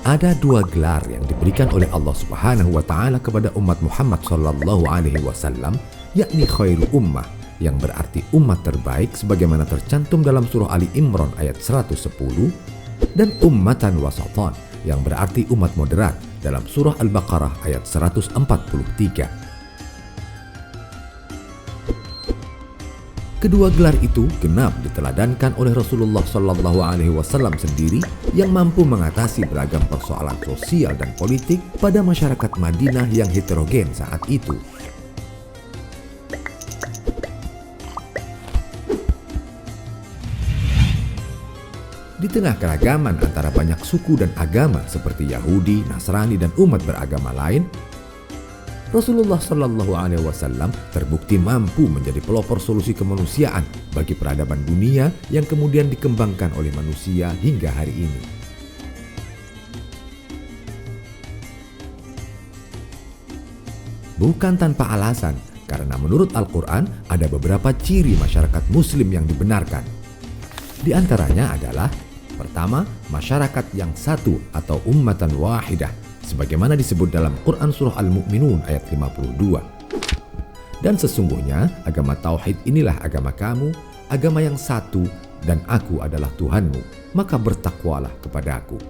Ada dua gelar yang diberikan oleh Allah Subhanahu wa taala kepada umat Muhammad sallallahu alaihi wasallam, yakni khairu ummah yang berarti umat terbaik sebagaimana tercantum dalam surah Ali Imran ayat 110, dan ummatan wasatan yang berarti umat moderat dalam surah Al-Baqarah ayat 143. Kedua gelar itu genap diteladankan oleh Rasulullah Shallallahu Alaihi Wasallam sendiri yang mampu mengatasi beragam persoalan sosial dan politik pada masyarakat Madinah yang heterogen saat itu. Di tengah keragaman antara banyak suku dan agama seperti Yahudi, Nasrani, dan umat beragama lain, Rasulullah Shallallahu Alaihi Wasallam terbukti mampu menjadi pelopor solusi kemanusiaan bagi peradaban dunia yang kemudian dikembangkan oleh manusia hingga hari ini. Bukan tanpa alasan, karena menurut Al-Quran ada beberapa ciri masyarakat Muslim yang dibenarkan. Di antaranya adalah: pertama, masyarakat yang satu atau ummatan wahidah, sebagaimana disebut dalam Quran Surah Al-Mu'minun ayat 52. Dan sesungguhnya agama Tauhid inilah agama kamu, agama yang satu, dan aku adalah Tuhanmu, maka bertakwalah kepada aku.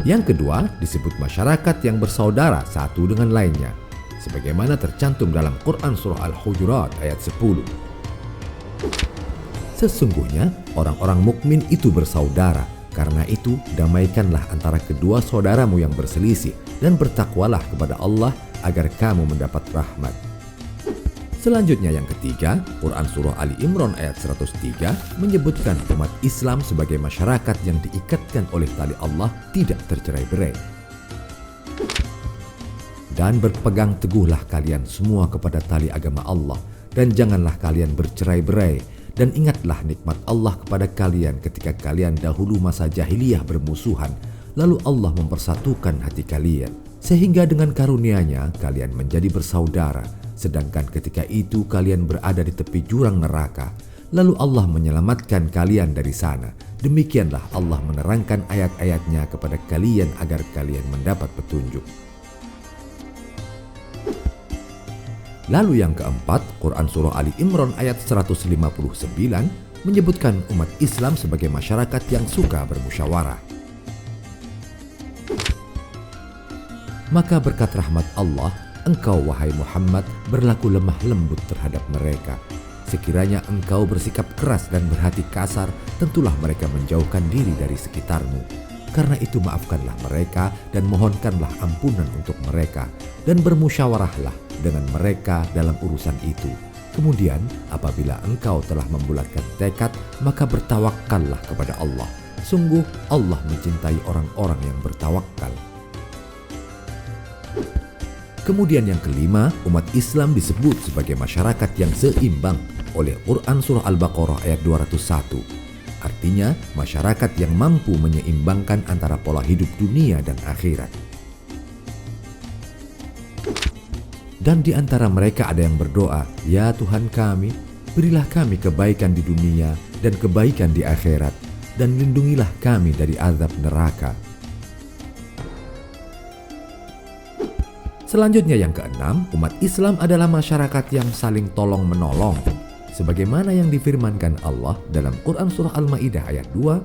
Yang kedua disebut masyarakat yang bersaudara satu dengan lainnya, sebagaimana tercantum dalam Quran Surah Al-Hujurat ayat 10. Sesungguhnya orang-orang mukmin itu bersaudara. Karena itu, damaikanlah antara kedua saudaramu yang berselisih dan bertakwalah kepada Allah agar kamu mendapat rahmat. Selanjutnya yang ketiga, Quran Surah Ali Imran ayat 103 menyebutkan umat Islam sebagai masyarakat yang diikatkan oleh tali Allah tidak tercerai-berai. Dan berpegang teguhlah kalian semua kepada tali agama Allah, dan janganlah kalian bercerai-berai. Dan ingatlah nikmat Allah kepada kalian ketika kalian dahulu masa jahiliyah bermusuhan, lalu Allah mempersatukan hati kalian, sehingga dengan karunia-Nya kalian menjadi bersaudara, sedangkan ketika itu kalian berada di tepi jurang neraka, lalu Allah menyelamatkan kalian dari sana. Demikianlah Allah menerangkan ayat-ayat-Nya kepada kalian agar kalian mendapat petunjuk. Lalu yang keempat, Quran Surah Ali Imran ayat 159 menyebutkan umat Islam sebagai masyarakat yang suka bermusyawarah. Maka berkat rahmat Allah, engkau wahai Muhammad berlaku lemah lembut terhadap mereka. Sekiranya engkau bersikap keras dan berhati kasar, tentulah mereka menjauhkan diri dari sekitarmu. Karena itu maafkanlah mereka dan mohonkanlah ampunan untuk mereka, dan bermusyawarahlah dengan mereka dalam urusan itu. Kemudian apabila engkau telah membulatkan tekad, maka bertawakkallah kepada Allah. Sungguh Allah mencintai orang-orang yang bertawakal. Kemudian yang kelima, umat Islam disebut sebagai masyarakat yang seimbang oleh Quran Surah Al-Baqarah ayat 201. Artinya masyarakat yang mampu menyeimbangkan antara pola hidup dunia dan akhirat. Dan di antara mereka ada yang berdoa, "Ya Tuhan kami, berilah kami kebaikan di dunia dan kebaikan di akhirat, dan lindungilah kami dari azab neraka." Selanjutnya yang keenam, umat Islam adalah masyarakat yang saling tolong-menolong. Sebagaimana yang difirmankan Allah dalam Quran Surah Al-Ma'idah ayat 2,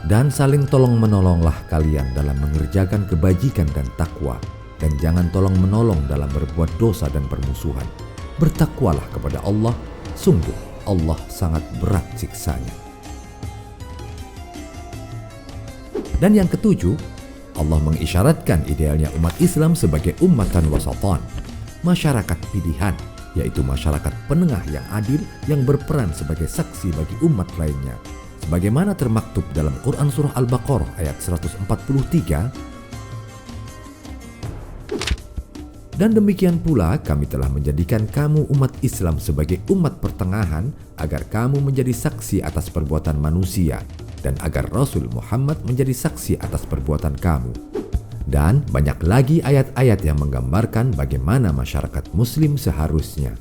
"Dan saling tolong-menolonglah kalian dalam mengerjakan kebajikan dan takwa, dan jangan tolong-menolong dalam berbuat dosa dan permusuhan. Bertakwalah kepada Allah, sungguh Allah sangat berat siksanya." Dan yang ketujuh, Allah mengisyaratkan idealnya umat Islam sebagai ummatan wasatan, masyarakat pilihan, yaitu masyarakat penengah yang adil yang berperan sebagai saksi bagi umat lainnya. Sebagaimana termaktub dalam Quran Surah Al-Baqarah ayat 143, "Dan demikian pula kami telah menjadikan kamu umat Islam sebagai umat pertengahan agar kamu menjadi saksi atas perbuatan manusia dan agar Rasul Muhammad menjadi saksi atas perbuatan kamu." Dan banyak lagi ayat-ayat yang menggambarkan bagaimana masyarakat Muslim seharusnya.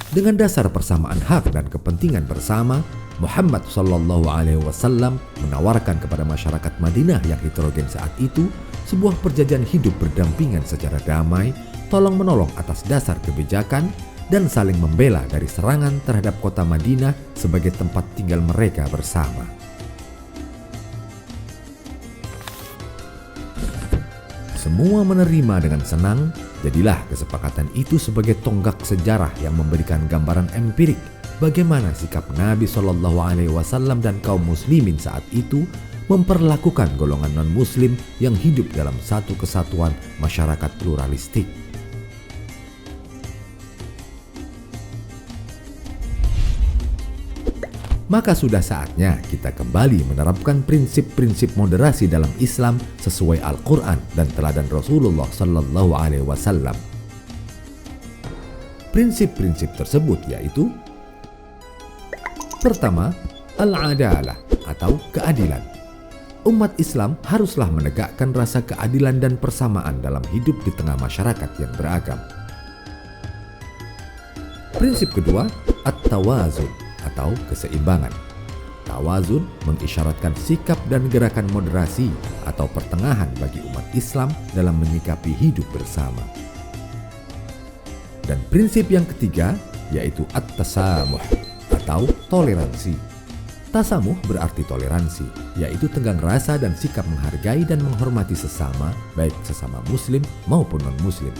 Dengan dasar persamaan hak dan kepentingan bersama, Muhammad Shallallahu Alaihi Wasallam menawarkan kepada masyarakat Madinah yang heterogen saat itu sebuah perjanjian hidup berdampingan secara damai, tolong-menolong atas dasar kebijakan, dan saling membela dari serangan terhadap kota Madinah sebagai tempat tinggal mereka bersama. Semua menerima dengan senang. Jadilah kesepakatan itu sebagai tonggak sejarah yang memberikan gambaran empirik bagaimana sikap Nabi Shallallahu Alaihi Wasallam dan kaum muslimin saat itu memperlakukan golongan non-muslim yang hidup dalam satu kesatuan masyarakat pluralistik. Maka sudah saatnya kita kembali menerapkan prinsip-prinsip moderasi dalam Islam sesuai Al-Quran dan teladan Rasulullah Sallallahu Alaihi Wasallam. Prinsip-prinsip tersebut yaitu: pertama, al-adalah atau keadilan. Umat Islam haruslah menegakkan rasa keadilan dan persamaan dalam hidup di tengah masyarakat yang beragam. Prinsip kedua, at-tawazun atau keseimbangan. Tawazun mengisyaratkan sikap dan gerakan moderasi atau pertengahan bagi umat Islam dalam menyikapi hidup bersama. Dan prinsip yang ketiga yaitu at-tasamuh atau toleransi. Tasamuh berarti toleransi, yaitu tenggang rasa dan sikap menghargai dan menghormati sesama, baik sesama muslim maupun non-muslim.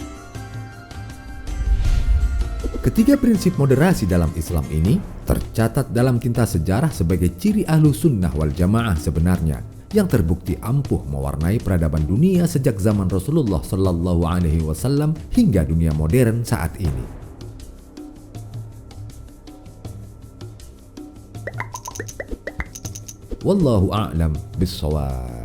Ketiga prinsip moderasi dalam Islam ini tercatat dalam tinta sejarah sebagai ciri ahlu sunnah wal jamaah sebenarnya, yang terbukti ampuh mewarnai peradaban dunia sejak zaman Rasulullah Sallallahu Alaihi Wasallam hingga dunia modern saat ini. Wallahu a'lam bissawab.